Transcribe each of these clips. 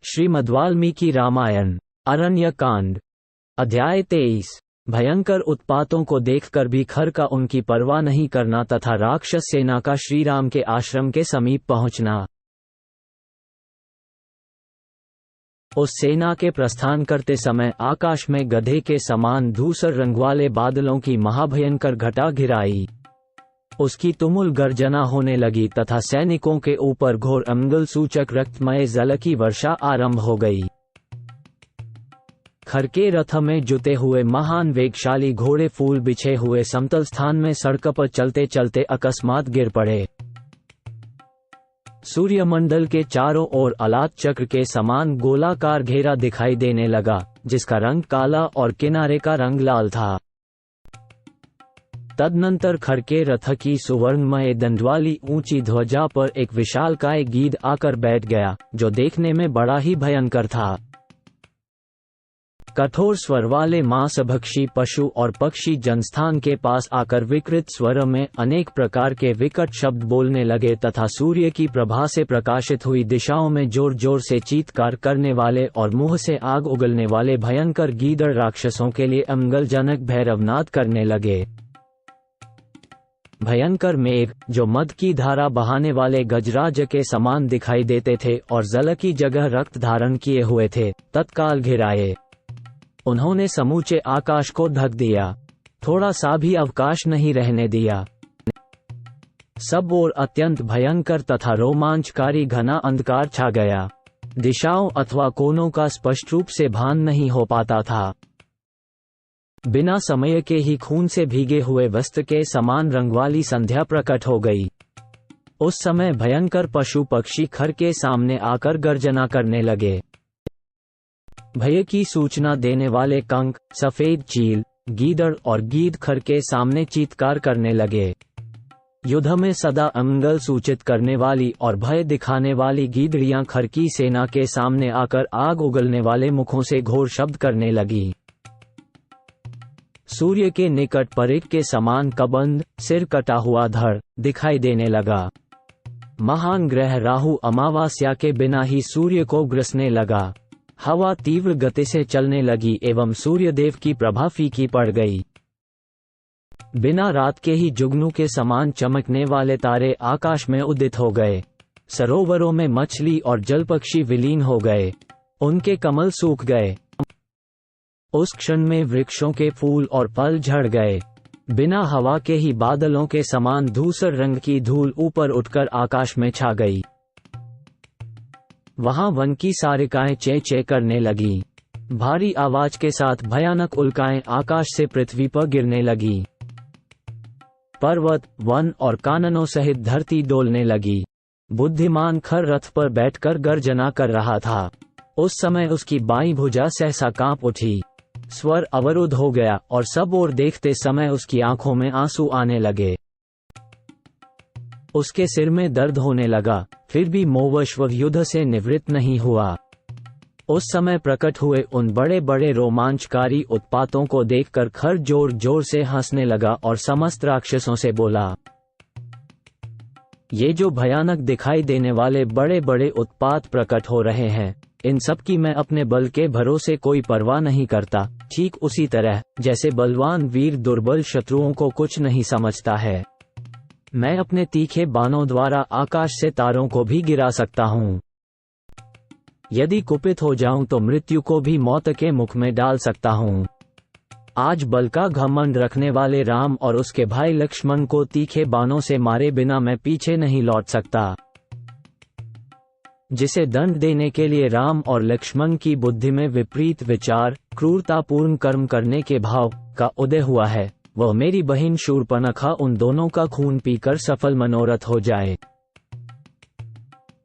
श्रीमद्वाल्मीकि रामायण अरण्य कांड अध्याय 23। भयंकर उत्पातों को देखकर भी खर का उनकी परवाह नहीं करना तथा राक्षस सेना का श्रीराम के आश्रम के समीप पहुंचना। उस सेना के प्रस्थान करते समय आकाश में गधे के समान धूसर रंग वाले बादलों की महाभयंकर घटा घिराई। उसकी तुमुल गर्जना होने लगी तथा सैनिकों के ऊपर घोर अमंगल सूचक रक्तमय जल की वर्षा आरंभ हो गई। खर के रथ में जुते हुए महान वेगशाली घोड़े फूल बिछे हुए समतल स्थान में सड़क पर चलते चलते अकस्मात गिर पड़े। सूर्यमंडल के चारों ओर अलात चक्र के समान गोलाकार घेरा दिखाई देने लगा, जिसका रंग काला और किनारे का रंग लाल था। तदनंतर खर के रथ की सुवर्णमय दंड वाली ऊंची ध्वजा पर एक विशालकाय गीध आकर बैठ गया, जो देखने में बड़ा ही भयंकर था। कठोर स्वर वाले मांसभक्षी पशु और पक्षी जनस्थान के पास आकर विकृत स्वर में अनेक प्रकार के विकट शब्द बोलने लगे तथा सूर्य की प्रभा से प्रकाशित हुई दिशाओं में जोर जोर से चीत्कार करने वाले और मुंह से आग उगलने वाले भयंकर गीदड़ राक्षसों के लिए अमंगलजनक भैरवनाद करने लगे। भयंकर मेघ, जो मद की धारा बहाने वाले गजराज के समान दिखाई देते थे और जल की जगह रक्त धारण किए हुए थे, तत्काल घिराए। उन्होंने समूचे आकाश को ढक दिया, थोड़ा सा भी अवकाश नहीं रहने दिया। सब ओर अत्यंत भयंकर तथा रोमांचकारी घना अंधकार छा गया। दिशाओं अथवा कोनों का स्पष्ट रूप से भान नहीं हो पाता था। बिना समय के ही खून से भीगे हुए वस्त्र के समान रंग वाली संध्या प्रकट हो गई। उस समय भयंकर पशु पक्षी खर के सामने आकर गर्जना करने लगे। भय की सूचना देने वाले कंक, सफेद चील, गीदड़ और गीद खर के सामने चीत्कार करने लगे। युद्ध में सदा अमंगल सूचित करने वाली और भय दिखाने वाली गीदड़ियां खर की सेना के सामने आकर आग उगलने वाले मुखों से घोर शब्द करने लगी। सूर्य के निकट परिक के समान कबंध, सिर कटा हुआ धड़ दिखाई देने लगा। महान ग्रह राहु अमावास्या के बिना ही सूर्य को ग्रसने लगा। हवा तीव्र गति से चलने लगी एवं सूर्यदेव की प्रभा फीकी पड़ गई। बिना रात के ही जुगनू के समान चमकने वाले तारे आकाश में उदित हो गए। सरोवरों में मछली और जल पक्षी विलीन हो गए, उनके कमल सूख गए। उस क्षण में वृक्षों के फूल और फल झड़ गए। बिना हवा के ही बादलों के समान धूसर रंग की धूल ऊपर उठकर आकाश में छा गई। वहां वन की सारिकाएं चे चे करने लगी। भारी आवाज के साथ भयानक उल्काएं आकाश से पृथ्वी पर गिरने लगी। पर्वत, वन और काननों सहित धरती डोलने लगी। बुद्धिमान खर रथ पर बैठकर गर्जना कर रहा था। उस समय उसकी बाईं भुजा सहसा कांप उठी। स्वर अवरुद्ध हो गया और सब ओर देखते समय उसकी आंखों में आंसू आने लगे। उसके सिर में दर्द होने लगा, फिर भी मोहवश वह युद्ध से निवृत्त नहीं हुआ। उस समय प्रकट हुए उन बड़े बड़े रोमांचकारी उत्पातों को देखकर खर जोर जोर से हंसने लगा और समस्त राक्षसों से बोला, ये जो भयानक दिखाई देने वाले बड़े बड़े उत्पात प्रकट हो रहे हैं, इन सब की मैं अपने बल के भरोसे कोई परवाह नहीं करता। ठीक उसी तरह जैसे बलवान वीर दुर्बल शत्रुओं को कुछ नहीं समझता है, मैं अपने तीखे बाणों द्वारा आकाश से तारों को भी गिरा सकता हूँ। यदि कुपित हो जाऊं तो मृत्यु को भी मौत के मुख में डाल सकता हूँ। आज बल का घमंड रखने वाले राम और उसके भाई लक्ष्मण को तीखे बाणों से मारे बिना मैं पीछे नहीं लौट सकता। जिसे दंड देने के लिए राम और लक्ष्मण की बुद्धि में विपरीत विचार, क्रूरतापूर्ण कर्म करने के भाव का उदय हुआ है, वह मेरी बहिन शूर्पणखा उन दोनों का खून पीकर सफल मनोरथ हो जाए।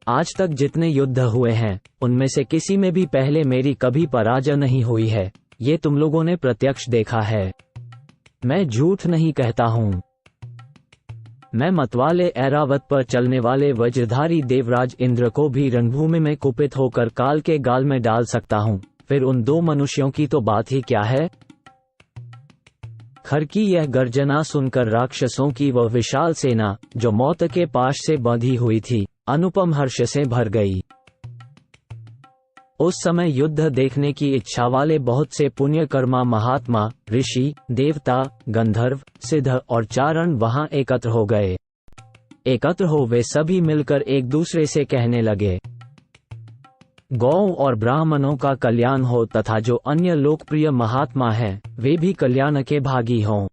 आज तक जितने युद्ध हुए हैं, उनमें से किसी में भी पहले मेरी कभी पराजय नहीं हुई है। ये तुम लोगों ने प्रत्यक्ष देखा है, मैं झूठ नहीं कहता हूँ। मैं मतवाले ऐरावत पर चलने वाले वज्रधारी देवराज इंद्र को भी रणभूमि में कुपित होकर काल के गाल में डाल सकता हूँ, फिर उन दो मनुष्यों की तो बात ही क्या है। खर की यह गर्जना सुनकर राक्षसों की वह विशाल सेना, जो मौत के पाश से बंधी हुई थी, अनुपम हर्ष से भर गई। उस समय युद्ध देखने की इच्छा वाले बहुत से पुण्यकर्मा महात्मा, ऋषि, देवता, गंधर्व, सिद्ध और चारण वहां एकत्र हो गए। एकत्र हो वे सभी मिलकर एक दूसरे से कहने लगे, गौ और ब्राह्मणों का कल्याण हो तथा जो अन्य लोकप्रिय महात्मा हैं वे भी कल्याण के भागी हों।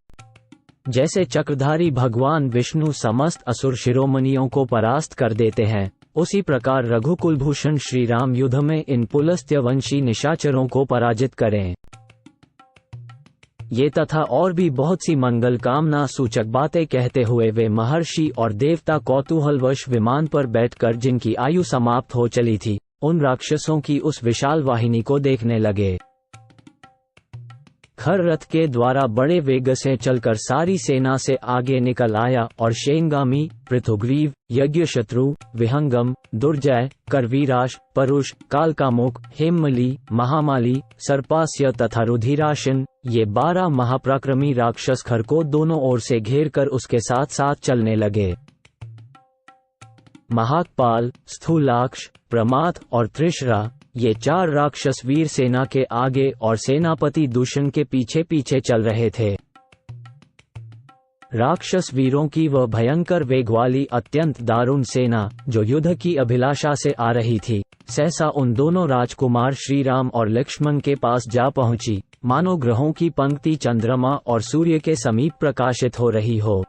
जैसे चक्रधारी भगवान विष्णु समस्त असुर शिरोमणियों को परास्त कर देते हैं, उसी प्रकार रघुकुलभूषण श्री राम युद्ध में इन पुलस्त्यवंशी निशाचरों को पराजित करें। ये तथा और भी बहुत सी मंगल कामना सूचक बातें कहते हुए वे महर्षि और देवता कौतूहलवश विमान पर बैठकर जिनकी आयु समाप्त हो चली थी, उन राक्षसों की उस विशाल वाहिनी को देखने लगे। खर रथ के द्वारा बड़े वेग से चलकर सारी सेना से आगे निकल आया और शेंगामी, पृथुग्रीव, यज्ञशत्रु, विहंगम, दुर्जय, करवीराश, परुष, कालकामुक, हेममली, महामाली, सर्पास्य तथा रुधिराशन, ये 12 महापराक्रमी राक्षस खर को दोनों ओर से घेर कर उसके साथ साथ चलने लगे। महाकपाल, स्थूलाक्ष, प्रमाथ और त्रिशरा, ये 4 राक्षस वीर सेना के आगे और सेनापति दूषण के पीछे पीछे चल रहे थे। राक्षस वीरों की वह भयंकर वेग वाली अत्यंत दारुण सेना जो युद्ध की अभिलाषा से आ रही थी, सहसा उन दोनों राजकुमार श्री राम और लक्ष्मण के पास जा पहुंची, मानो ग्रहों की पंक्ति चंद्रमा और सूर्य के समीप प्रकाशित हो रही हो।